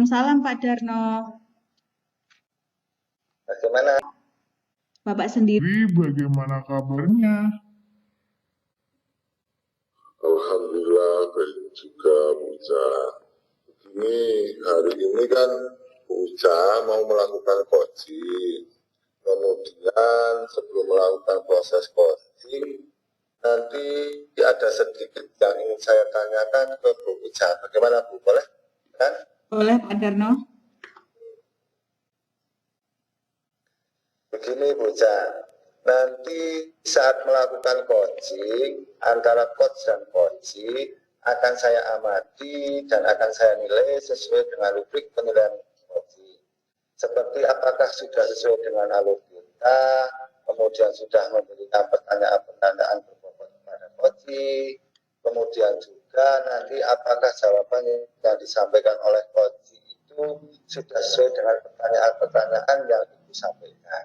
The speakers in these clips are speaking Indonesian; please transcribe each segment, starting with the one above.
Waalaikumsalam Pak Darno. Bagaimana? Bapak sendiri Bagaimana kabarnya? Alhamdulillah baik juga Bu Uca. Begini, hari ini kan Bu Uca mau melakukan coaching. Kemudian sebelum melakukan proses coaching, nanti ada sedikit yang ingin saya tanyakan ke Bu Uca. Bagaimana Bu? Boleh? Kan? boleh Pak Darno. Begini Bu Uca, nanti saat melakukan coaching, antara coach dan coaching akan saya amati dan akan saya nilai sesuai dengan rubrik penilaian coaching. Seperti apakah sudah sesuai dengan alur kita, kemudian sudah memberikan pertanyaan-pertanyaan berbobot kepada coaching, kemudian juga nanti apakah jawaban yang disampaikan oleh coaching itu sudah sesuai dengan pertanyaan-pertanyaan yang ibu sampaikan.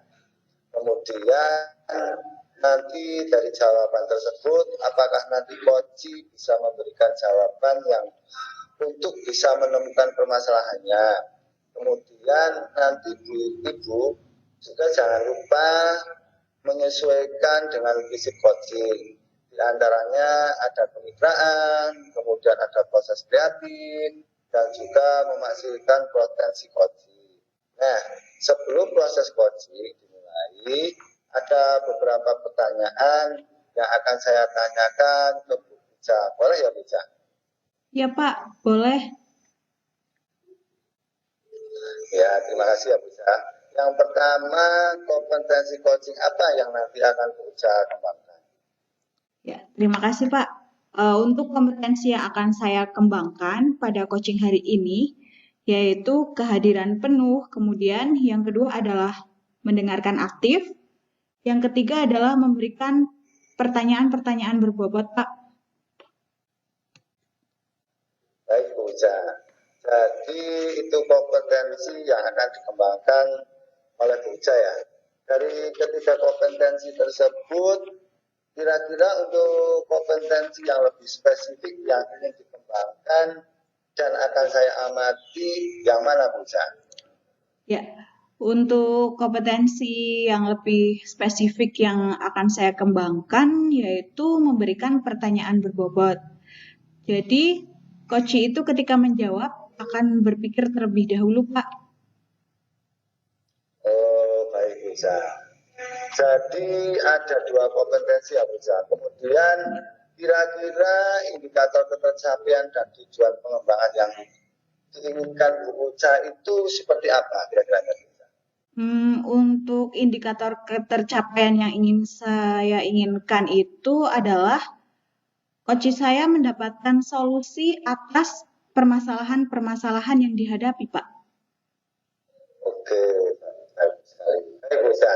Kemudian nanti dari jawaban tersebut, apakah nanti coaching bisa memberikan jawaban yang untuk bisa menemukan permasalahannya. Kemudian nanti ibu juga jangan lupa menyesuaikan dengan visi coaching. Di antaranya ada kemitraan, kemudian ada proses kreatif, dan juga memaksimalkan potensi coaching. Nah, sebelum proses coaching dimulai, ada beberapa pertanyaan yang akan saya tanyakan ke Bu Uca. Boleh ya Bu Uca? Ya Pak, boleh. Ya, terima kasih ya Bu Uca. Yang pertama, kompetensi coaching apa yang nanti akan Bu Uca kembangkan? Ya, terima kasih Pak. Untuk kompetensi yang akan saya kembangkan pada coaching hari ini, yaitu kehadiran penuh, kemudian yang kedua adalah mendengarkan aktif, yang ketiga adalah memberikan pertanyaan-pertanyaan berbobot, Pak. Baik Bu Uca. Jadi itu kompetensi yang akan dikembangkan oleh Bu Uca ya. Dari ketiga kompetensi tersebut, kira-kira untuk kompetensi yang lebih spesifik yang ingin dikembangkan dan akan saya amati yang mana Bu Uca? Ya, untuk kompetensi yang lebih spesifik yang akan saya kembangkan yaitu memberikan pertanyaan berbobot. Jadi, coach itu ketika menjawab akan berpikir terlebih dahulu, Pak. Oh, baik Bu Uca. Jadi ada dua kompetensi ya Bu Uca. Kemudian kira-kira indikator ketercapaian dan tujuan pengembangan yang diinginkan Bu Uca itu seperti apa kira-kira Bu Uca? Untuk indikator ketercapaian yang ingin saya inginkan itu adalah coach saya mendapatkan solusi atas permasalahan-permasalahan yang dihadapi, Pak. Oke, baik sekali. Baik Bu Uca.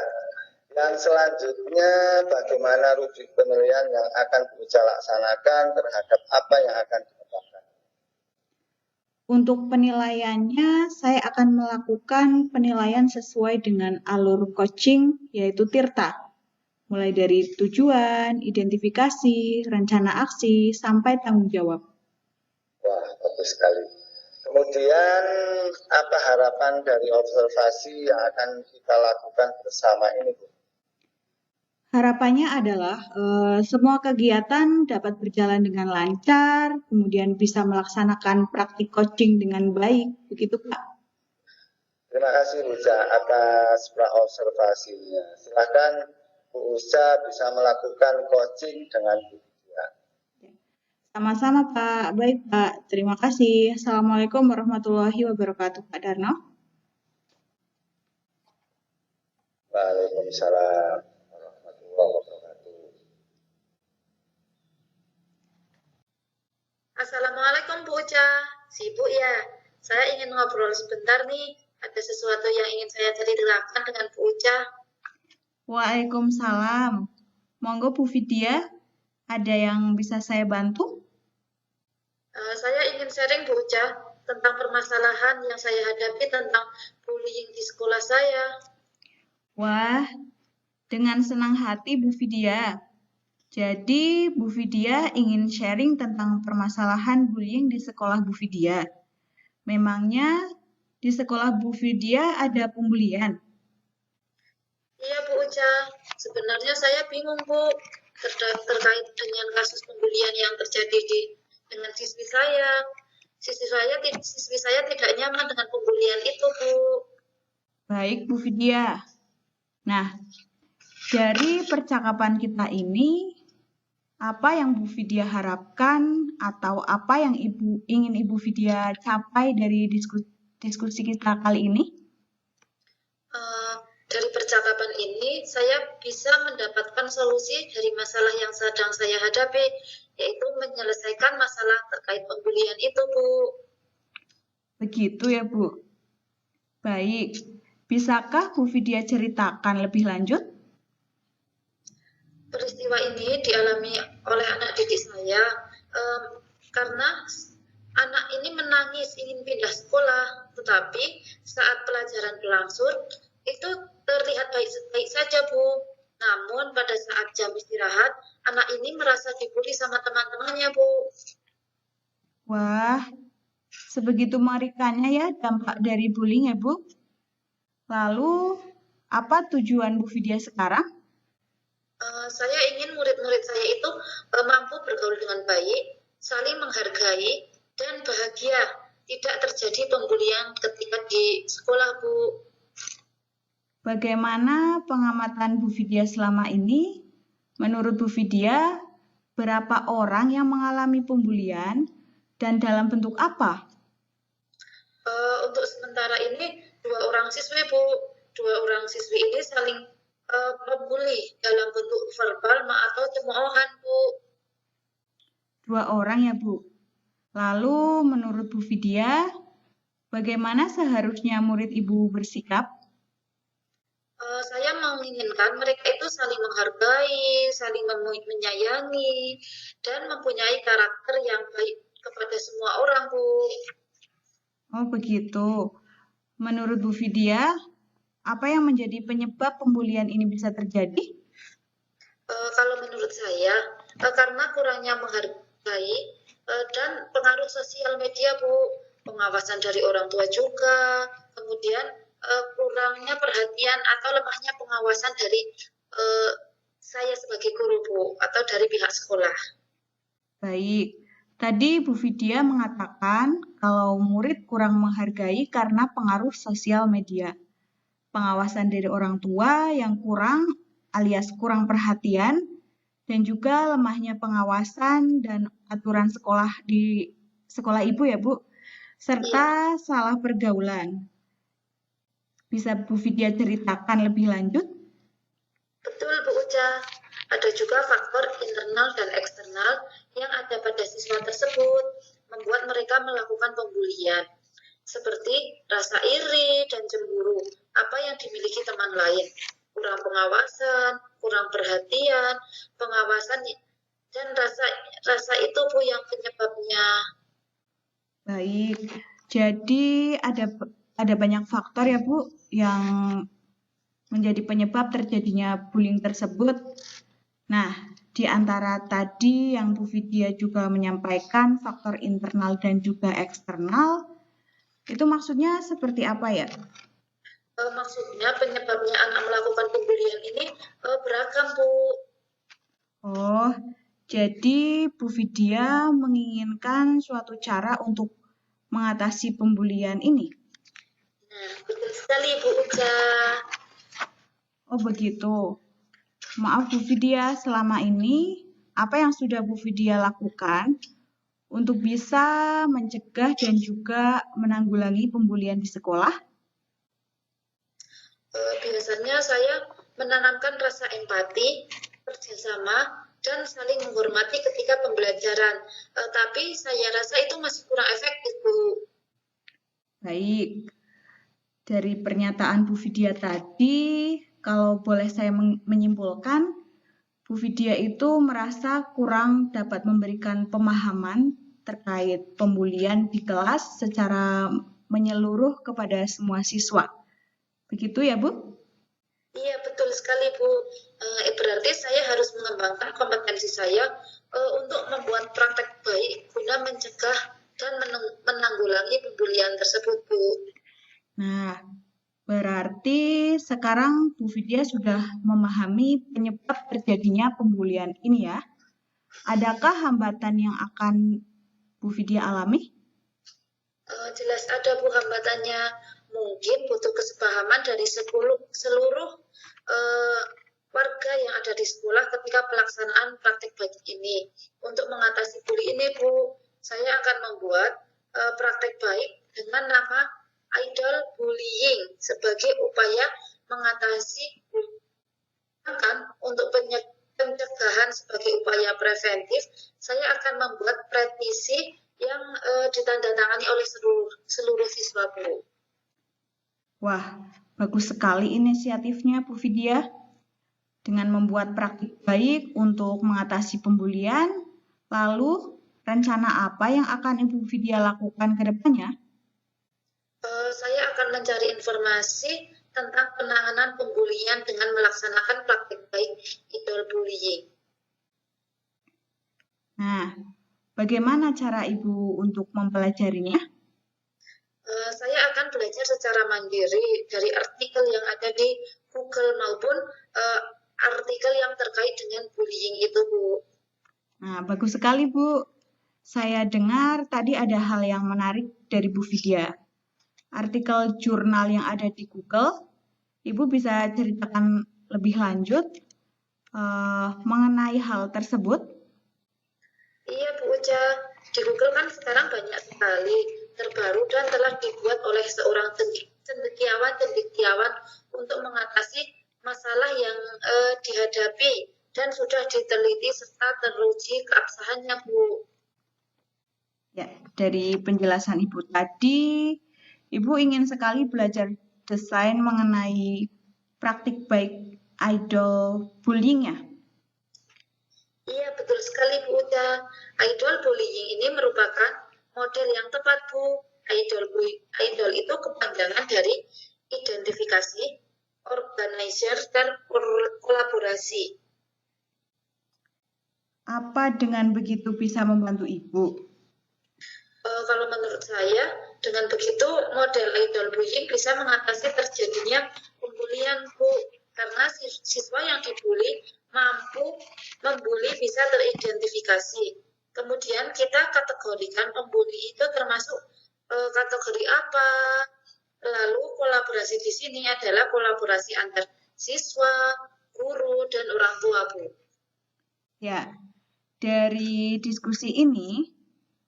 Yang selanjutnya, bagaimana rubrik penilaian yang akan Bu Uca laksanakan terhadap apa yang akan dikembangkan? Untuk penilaiannya, saya akan melakukan penilaian sesuai dengan alur coaching, yaitu TIRTA. Mulai dari tujuan, identifikasi, rencana aksi, sampai tanggung jawab. Wah, bagus sekali. Kemudian, apa harapan dari observasi yang akan kita lakukan bersama ini, Bu? Harapannya adalah semua kegiatan dapat berjalan dengan lancar, kemudian bisa melaksanakan praktik coaching dengan baik, begitu Pak. Terima kasih Bu Uca atas praobservasinya. Silakan Bu Uca bisa melakukan coaching dengan Bu Uca. Sama-sama Pak, baik Pak, terima kasih. Assalamualaikum warahmatullahi wabarakatuh Pak Darno. Waalaikumsalam. Assalamualaikum Bu Uca, sibuk ya? Saya ingin ngobrol sebentar nih, ada sesuatu yang ingin saya ceritakan dengan Bu Uca. Waalaikumsalam. Monggo Bu Vidya, ada yang bisa saya bantu? Saya ingin sharing Bu Uca tentang permasalahan yang saya hadapi tentang bullying di sekolah saya. Wah, dengan senang hati Bu Vidya. Jadi, Bu Vidya ingin sharing tentang permasalahan bullying di sekolah Bu Vidya. Memangnya di sekolah Bu Vidya ada pembulian? Iya Bu Uca, sebenarnya saya bingung Bu terkait dengan kasus pembulian yang terjadi dengan siswi saya. Siswi saya tidak nyaman dengan pembulian itu Bu. Baik, Bu Vidya. Nah, dari percakapan kita ini, apa yang Bu Vidya harapkan atau apa yang ingin Ibu Vidya capai dari diskusi kita kali ini? Dari percakapan ini, saya bisa mendapatkan solusi dari masalah yang sedang saya hadapi, yaitu menyelesaikan masalah terkait pembulian itu, Bu. Begitu ya, Bu. Baik, bisakah Bu Vidya ceritakan lebih lanjut? Peristiwa ini dialami oleh anak didik saya karena anak ini menangis ingin pindah sekolah, tetapi saat pelajaran berlangsung, itu terlihat baik-baik saja, Bu. Namun pada saat jam istirahat, anak ini merasa dibully sama teman-temannya, Bu. Wah, sebegitu mengerikannya ya dampak dari bullying ya, Bu. Lalu, apa tujuan Bu Vidya sekarang? Saya ingin murid-murid saya itu mampu bergaul dengan baik, saling menghargai, dan bahagia. Tidak terjadi pembulian ketika di sekolah, Bu. Bagaimana pengamatan Bu Vidya selama ini? Menurut Bu Vidya, berapa orang yang mengalami pembulian dan dalam bentuk apa? Untuk sementara ini 2 orang siswi, Bu. 2 orang siswi ini saling membuli dalam bentuk verbal atau cemoohan, Bu. 2 orang ya, Bu. Lalu menurut Bu Vidya, bagaimana seharusnya murid Ibu bersikap? Saya menginginkan mereka itu saling menghargai, saling menyayangi, dan mempunyai karakter yang baik kepada semua orang, Bu. Oh, begitu. Menurut Bu Vidya, apa yang menjadi penyebab pembulian ini bisa terjadi? Kalau menurut saya, karena kurangnya menghargai dan pengaruh sosial media, Bu. Pengawasan dari orang tua juga, kemudian kurangnya perhatian atau lemahnya pengawasan dari saya sebagai guru, Bu, atau dari pihak sekolah. Baik, tadi Bu Vidya mengatakan kalau murid kurang menghargai karena pengaruh sosial media. Pengawasan dari orang tua yang kurang alias kurang perhatian, dan juga lemahnya pengawasan dan aturan sekolah di sekolah Ibu ya, Bu, serta salah pergaulan. Bisa Bu Vidya ceritakan lebih lanjut? Betul, Bu Uca. Ada juga faktor internal dan eksternal yang ada pada siswa tersebut, membuat mereka melakukan pembulian. Seperti rasa iri dan cemburu, apa yang dimiliki teman lain. Kurang pengawasan, kurang perhatian, pengawasan, dan rasa itu, Bu, yang penyebabnya. Baik, jadi ada banyak faktor ya, Bu, yang menjadi penyebab terjadinya bullying tersebut. Nah, di antara tadi yang Bu Vidya juga menyampaikan faktor internal dan juga eksternal, itu maksudnya seperti apa ya? Maksudnya penyebabnya anak melakukan pembulian ini beragam, Bu. Oh, jadi Bu Vidya menginginkan suatu cara untuk mengatasi pembulian ini. Nah, betul sekali, Bu Uca. Oh, begitu. Maaf Bu Vidya, selama ini apa yang sudah Bu Vidya lakukan untuk bisa mencegah dan juga menanggulangi pembulian di sekolah? Biasanya saya menanamkan rasa empati, kerjasama, dan saling menghormati ketika pembelajaran. Tapi saya rasa itu masih kurang efektif, Bu. Baik, dari pernyataan Bu Vidya tadi, kalau boleh saya menyimpulkan, Bu Vidya itu merasa kurang dapat memberikan pemahaman terkait pembulian di kelas secara menyeluruh kepada semua siswa. Begitu ya, Bu? Iya, betul sekali, Bu. Berarti saya harus mengembangkan kompetensi saya untuk membuat praktek baik guna mencegah dan menanggulangi pembulian tersebut, Bu. Nah, berarti sekarang Bu Vidya sudah memahami penyebab terjadinya pembulian ini ya. Adakah hambatan yang akan Bu Vidya alami? Jelas ada Bu hambatannya. Mungkin butuh kesepahaman dari seluruh eh, warga yang ada di sekolah ketika pelaksanaan praktik baik ini. Untuk mengatasi bully ini Bu, saya akan membuat praktek baik dengan nama idol bullying sebagai upaya mengatasi bullying. Untuk pencegahan sebagai upaya preventif, saya akan membuat petisi yang ditandatangani oleh seluruh siswa Bu. Wah, bagus sekali inisiatifnya Bu Vidya. Dengan membuat praktik baik untuk mengatasi pembulian, lalu rencana apa yang akan Ibu Vidya lakukan ke depannya? Saya akan mencari informasi tentang penanganan pembulian dengan melaksanakan praktik baik idol bullying. Nah, bagaimana cara Ibu untuk mempelajarinya? Saya akan belajar secara mandiri dari artikel yang ada di Google maupun artikel yang terkait dengan bullying itu, Bu. Nah, bagus sekali, Bu. Saya dengar tadi ada hal yang menarik dari Bu Vidya. Artikel jurnal yang ada di Google, Ibu bisa ceritakan lebih lanjut mengenai hal tersebut? Iya, Bu Uca. Di Google kan sekarang banyak sekali terbaru dan telah dibuat oleh seorang cendekiawan untuk mengatasi masalah yang dihadapi dan sudah diteliti serta teruji keabsahannya, Bu. Ya, dari penjelasan Ibu tadi, Ibu ingin sekali belajar desain mengenai praktik baik idol bullying ya? Iya, betul sekali, Bu Uca. Idol bullying ini merupakan model yang tepat, Bu. Idol itu kepanjangan dari identifikasi, organizer, dan kolaborasi. Apa dengan begitu bisa membantu Ibu? Kalau menurut saya, dengan begitu model idol bullying bisa mengatasi terjadinya pembulian, Bu. Karena siswa yang dibully mampu membuli bisa teridentifikasi. Kemudian kita kategorikan pembuli itu termasuk kategori apa. Lalu kolaborasi di sini adalah kolaborasi antar siswa, guru, dan orang tua, Bu. Ya, dari diskusi ini,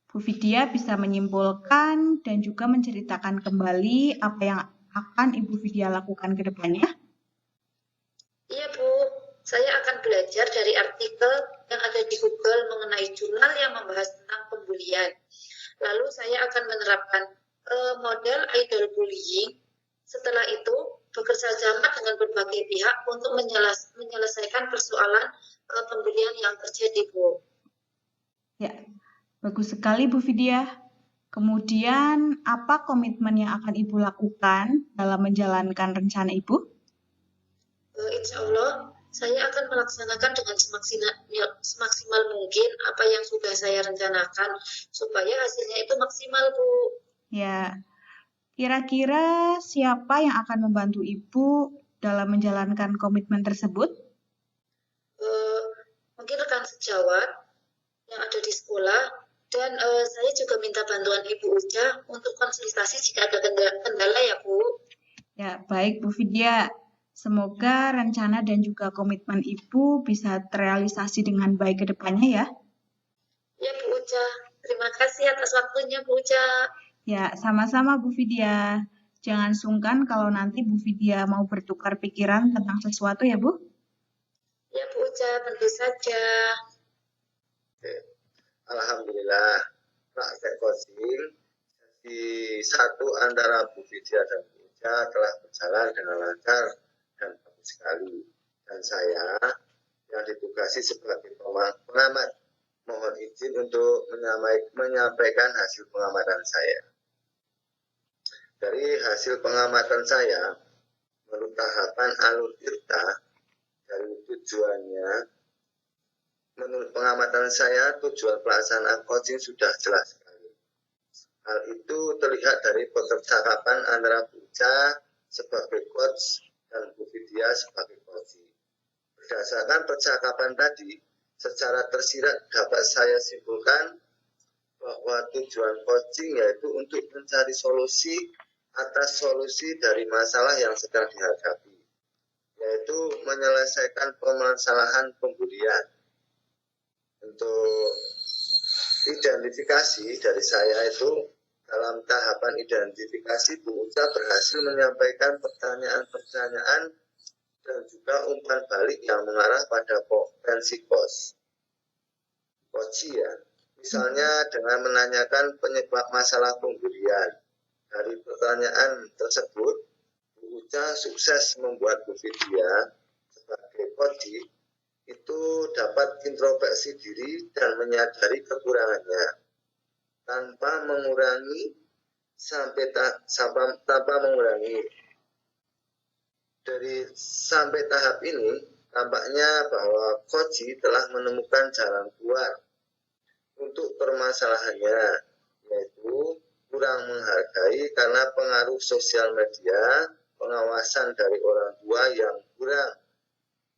Bu Vidya bisa menyimpulkan dan juga menceritakan kembali apa yang akan Ibu Vidya lakukan ke depannya. Iya, Bu. Saya akan belajar dari artikel yang ada di Google mengenai jurnal yang membahas tentang pembulian. Lalu saya akan menerapkan model idol bullying. Setelah itu, bekerja sama dengan berbagai pihak untuk menyelesaikan persoalan pembulian yang terjadi, Bu. Ya, bagus sekali Bu Vidya. Kemudian, apa komitmen yang akan Ibu lakukan dalam menjalankan rencana Ibu? Insya Allah, saya akan melaksanakan dengan semaksimal mungkin apa yang sudah saya rencanakan, supaya hasilnya itu maksimal, Bu. Ya, kira-kira siapa yang akan membantu Ibu dalam menjalankan komitmen tersebut? Mungkin rekan sejawat yang ada di sekolah, dan saya juga minta bantuan Ibu Uca untuk konsultasi jika ada kendala ya, Bu. Ya, baik Bu Vidya. Semoga rencana dan juga komitmen Ibu bisa terrealisasi dengan baik ke depannya ya. Ya, Bu Uca. Terima kasih atas waktunya, Bu Uca. Ya, sama-sama Bu Vidya. Jangan sungkan kalau nanti Bu Vidya mau bertukar pikiran tentang sesuatu ya, Bu. Ya, Bu Uca, tentu saja. Alhamdulillah, praktek coaching di satu antara Bu Vidya dan Bu Uca telah berjalan dengan lancar dan bagus sekali. Dan saya yang ditugasi sebagai pengamat mohon izin untuk menyampaikan hasil pengamatan saya. Dari hasil pengamatan saya, menurut tahapan alur tirta, dari tujuannya, menurut pengamatan saya, tujuan pelaksanaan coaching sudah jelas sekali. Hal itu terlihat dari percakapan antara Bu Uca sebagai coach dan Bu Vidya sebagai coach. Berdasarkan percakapan tadi, secara tersirat dapat saya simpulkan bahwa tujuan coaching yaitu untuk mencari solusi atas solusi dari masalah yang sedang dihadapi, yaitu menyelesaikan permasalahan pembulian. Untuk identifikasi dari saya itu, dalam tahapan identifikasi Bu Uca berhasil menyampaikan pertanyaan-pertanyaan dan juga umpan balik yang mengarah pada potensi coach ya. Misalnya dengan menanyakan penyebab masalah pembulian. Dari pertanyaan tersebut, Bu Uca sukses membuat Bu Vidya sebagai coach itu dapat introspeksi diri dan menyadari kekurangannya tanpa mengurangi tanpa mengurangi. Dari sampai tahap ini, tampaknya bahwa coach telah menemukan jalan keluar untuk permasalahannya, yaitu kurang menghargai karena pengaruh sosial media, pengawasan dari orang tua yang kurang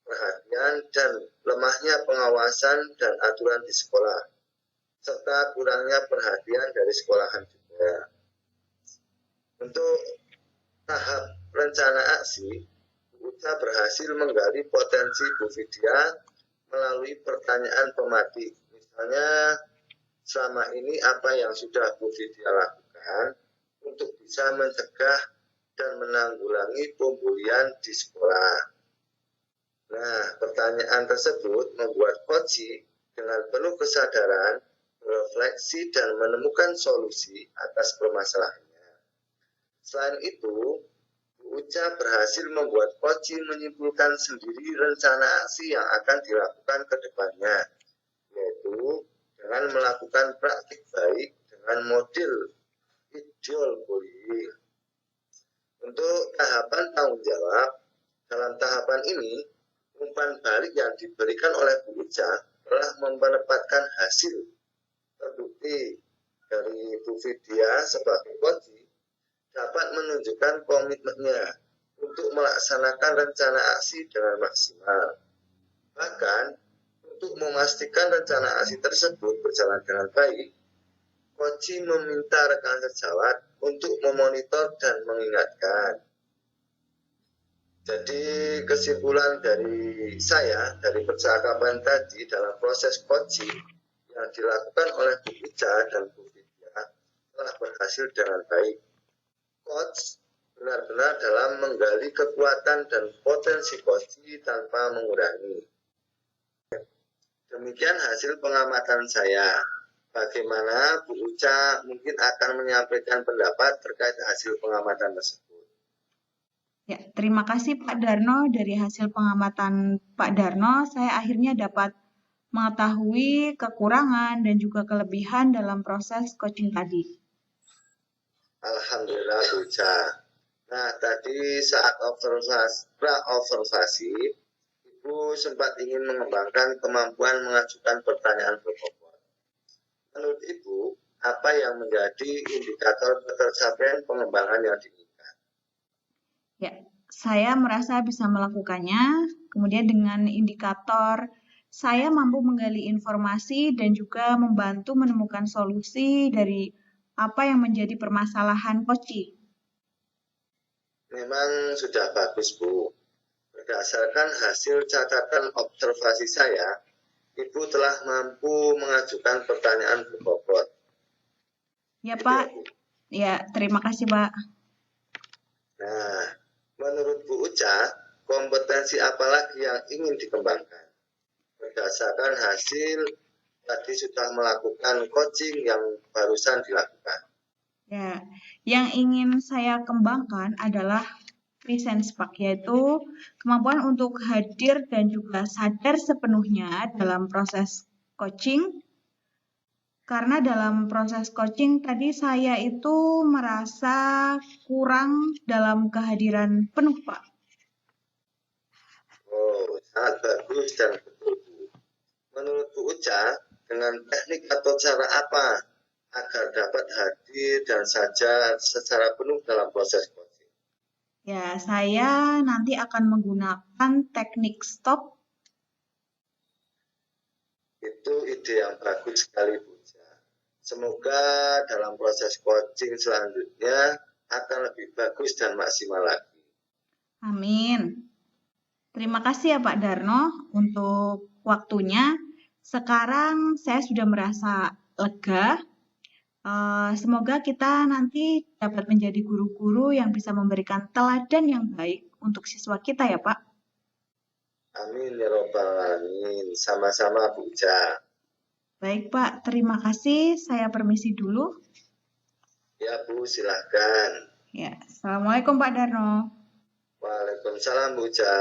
perhatian, dan lemahnya pengawasan dan aturan di sekolah, serta kurangnya perhatian dari sekolahan juga. Untuk tahap rencana aksi, Bu Uca berhasil menggali potensi Bu Vidya melalui pertanyaan pematik. Misalnya, selama ini apa yang sudah Bu Vidya lakukan untuk bisa mencegah dan menanggulangi pembulian di sekolah. Nah, pertanyaan tersebut membuat coach dengan penuh kesadaran, refleksi, dan menemukan solusi atas permasalahannya. Selain itu, Bu Uca berhasil membuat coach menyimpulkan sendiri rencana aksi yang akan dilakukan ke depannya, yaitu dengan melakukan praktik baik dengan model ideal bullying. Untuk tahapan tanggung jawab, dalam tahapan ini, umpan balik yang diberikan oleh Bu Uca telah menempatkan hasil terbukti dari Bu Vidya sebagai coach dapat menunjukkan komitmennya untuk melaksanakan rencana aksi dengan maksimal. Bahkan, untuk memastikan rencana aksi tersebut berjalan dengan baik, coach meminta rekan sejawat untuk memonitor dan mengingatkan. Jadi kesimpulan dari saya, dari percakapan tadi dalam proses coaching yang dilakukan oleh Bu Uca dan Bu Vidya telah berhasil dengan baik. Coach benar-benar dalam menggali kekuatan dan potensi coach tanpa mengurangi. Demikian hasil pengamatan saya. Bagaimana Bu Uca mungkin akan menyampaikan pendapat terkait hasil pengamatan tersebut. Ya, terima kasih Pak Darno. Dari hasil pengamatan Pak Darno, saya akhirnya dapat mengetahui kekurangan dan juga kelebihan dalam proses coaching tadi. Alhamdulillah Bu Uca. Nah, tadi saat observasi, Ibu sempat ingin mengembangkan kemampuan mengajukan pertanyaan berbobot. Menurut Ibu, apa yang menjadi indikator ketercapaian pengembangan yang diinginkan? Ya, saya merasa bisa melakukannya. Kemudian dengan indikator, saya mampu menggali informasi dan juga membantu menemukan solusi dari apa yang menjadi permasalahan coaching. Memang sudah bagus, Bu. Berdasarkan hasil catatan observasi saya, Ibu telah mampu mengajukan pertanyaan berbobot. Ya, Pak. Ya, terima kasih, Pak. Nah, menurut Bu Uca, kompetensi apa lagi yang ingin dikembangkan? Berdasarkan hasil tadi sudah melakukan coaching yang barusan dilakukan. Ya, yang ingin saya kembangkan adalah presence Pak, yaitu kemampuan untuk hadir dan juga sadar sepenuhnya dalam proses coaching. Karena dalam proses coaching tadi saya itu merasa kurang dalam kehadiran penuh, Pak. Oh, sangat bagus dan betul, Bu. Menurut Bu Uca, dengan teknik atau cara apa agar dapat hadir dan saja secara penuh dalam proses coaching. Ya, saya nanti akan menggunakan teknik stop. Itu ide yang bagus sekali, Bu Ja. Semoga dalam proses coaching selanjutnya akan lebih bagus dan maksimal lagi. Amin. Terima kasih ya Pak Darno untuk waktunya. Sekarang saya sudah merasa lega. Semoga kita nanti dapat menjadi guru-guru yang bisa memberikan teladan yang baik untuk siswa kita ya Pak. Amin ya robbal alamin. Sama-sama, Bu Ja. Baik Pak, terima kasih. Saya permisi dulu. Ya Bu, silahkan. Ya, Assalamualaikum Pak Darno. Waalaikumsalam Bu Ja.